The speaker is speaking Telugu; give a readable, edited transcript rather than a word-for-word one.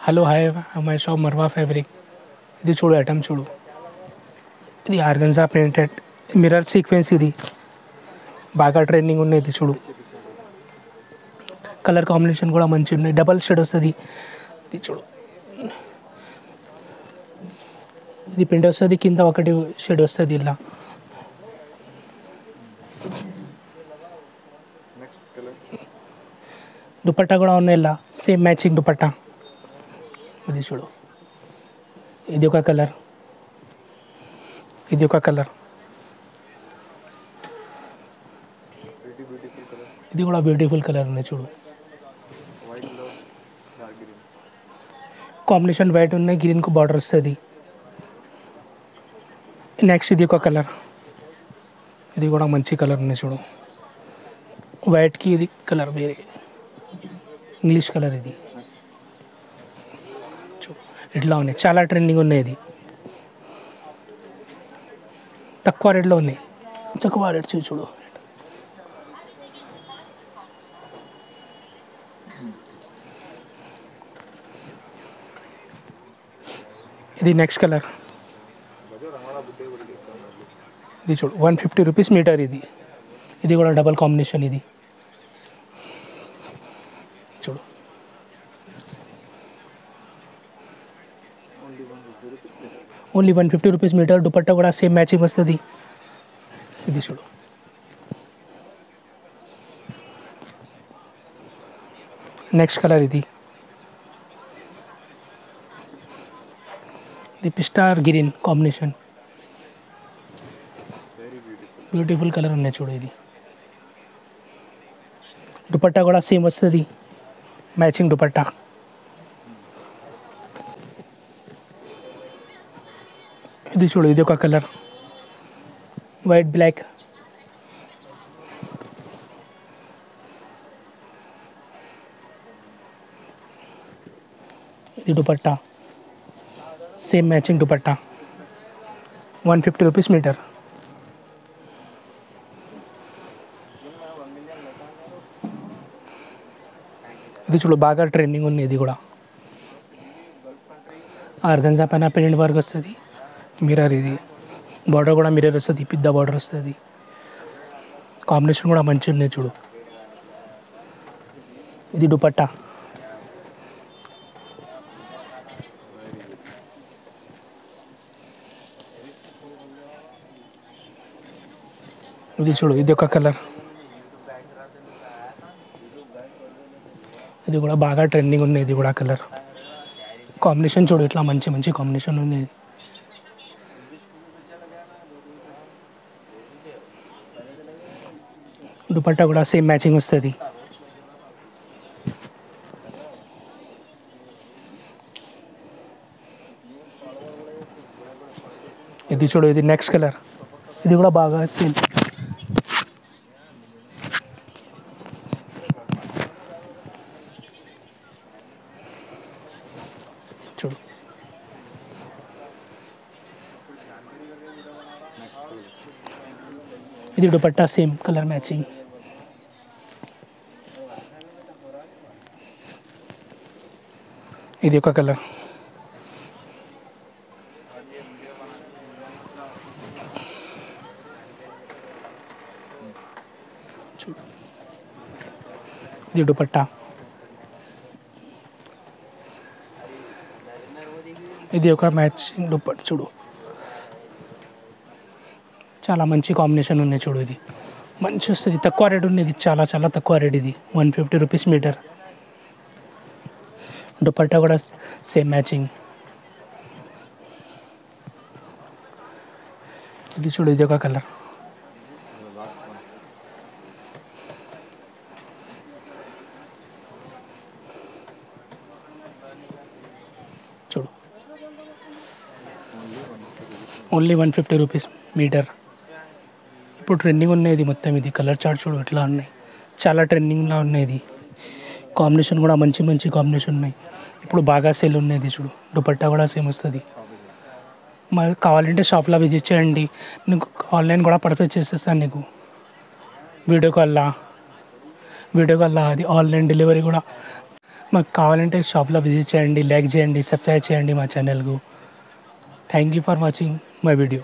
Hello hi my shop Marwa fabric. ఇది చూడు ఐటమ్ చూడు, ఇది ఆర్గన్జా ప్రింటెడ్ మిర్రర్ సీక్వెన్స్. ఇది బాగా ట్రెండింగ్ ఉన్నాయి. ఇది చూడు, కలర్ కాంబినేషన్ కూడా మంచిగా ఉన్నాయి. డబల్ షేడ్ వస్తుంది. ఇది చూడు, ఇది ప్రింట్ వస్తుంది, కింద ఒకటి షేడ్ వస్తుంది ఇలా. దుపట్టా కూడా ఉన్నాయి ఇలా, సేమ్ మ్యాచింగ్ దుపట్టా. ఇది చూడు, ఇది ఒక కలర్, ఇది ఒక కలర్, ఇది కూడా బ్యూటిఫుల్ కలర్ ఉన్నాయి చూడు. కాంబినేషన్ వైట్ ఉన్నాయి, గ్రీన్కు బార్డర్ వస్తుంది. నెక్స్ట్ ఇది ఒక కలర్, ఇది కూడా మంచి కలర్ ఉన్నాయి చూడు. వైట్కి ఇది కలర్ వేరే, ఇంగ్లీష్ కలర్. ఇది ఇట్లా ఉన్నాయి, చాలా ట్రెండింగ్ ఉన్నాయి. ఇది తక్కువ రేట్లో ఉన్నాయి, తక్కువ రేట్ చూడు. ఇది నెక్స్ట్ కలర్, ఇది చూడు 150 రూపీస్ మీటర్. ఇది ఇది కూడా డబల్ కాంబినేషన్. ఇది చూడు, ఓన్లీ 150 రూపీస్ మీటర్. దుపట్టా కూడా సేమ్ మ్యాచింగ్ వస్తుంది. ఇది చూడు, నెక్స్ట్ కలర్. ఇది ఇది పిస్టార్ గ్రీన్ కాంబినేషన్, బ్యూటిఫుల్ కలర్ ఉన్నాయి చూడు. ఇది దుపట్టా కూడా సేమ్ వస్తుంది, మ్యాచింగ్ దుపట్టా. ఇది చూడు, ఇది ఒక కలర్, వైట్ బ్లాక్. ఇది dupatta, same matching dupatta, 150 rupees metre. ఇది చూడు, బాగా ట్రెండింగ్ ఉంది. ఇది కూడా ఆర్గన్జా పైన ప్రింట్ వర్క్ వస్తుంది, మిర్రర్. ఇది బార్డర్ కూడా మిర్రర్ వస్తుంది, పెద్ద బార్డర్ వస్తుంది. కాంబినేషన్ కూడా మంచిగా ఉన్నాయి చూడు. ఇది దుపట్టా, ఇది చూడు, ఇది ఒక కలర్. ఇది కూడా బాగా ట్రెండింగ్ ఉంది. ఇది కూడా కలర్ కాంబినేషన్ చూడు, ఇట్లా మంచి మంచి కాంబినేషన్ ఉంది. దుపట్టా కూడా సేమ్ మ్యాచింగ్ వస్తుంది. ఇది చూడు, ఇది నెక్స్ట్ కలర్. ఇది కూడా బాగా సేమ్. చూడు, ఇది దుపట్టా సేమ్ కలర్ మ్యాచింగ్. ఇది ఒక కలర్, చూడు, ఇది దుపట్టా. ఇది ఒక మ్యాచింగ్ దుపట్టా చూడు, చాలా మంచి కాంబినేషన్ ఉన్నాయి చూడు. ఇది మంచి వస్తుంది, తక్కువ రేట్ ఉంది. ఇది చాలా చాలా తక్కువ రేట్. ఇది 150 రూపీస్ మీటర్. దుపట్టా కూడా సేమ్ మ్యాచింగ్. ఇది చూడు, ఇది ఒక కలర్. చూడు, ఓన్లీ 150 రూపీస్ మీటర్. ఇప్పుడు ట్రెండింగ్ ఉన్నాయి. ఇది మొత్తం ఇది కలర్ చార్ట్ చూడు ఎట్లా ఉన్నాయి, చాలా ట్రెండింగ్లా ఉన్నాయి. ఇది కాంబినేషన్ కూడా మంచి మంచి కాంబినేషన్ ఉన్నాయి. ఇప్పుడు బాగా సేల్ ఉన్నాయి. ఇది చూడు, దుపట్టా కూడా సేమ్ వస్తుంది. మరి కావాలంటే షాప్లో విజిట్ చేయండి. నీకు ఆన్లైన్ కూడా పర్చేస్ చేసేస్తాను. నీకు వీడియో కాల్లో అది ఆన్లైన్ డెలివరీ కూడా మాకు కావాలంటే షాప్లో విజిట్ చేయండి, లైక్ చేయండి, సబ్స్క్రైబ్ చేయండి మా ఛానల్కు. Thank you for watching my video.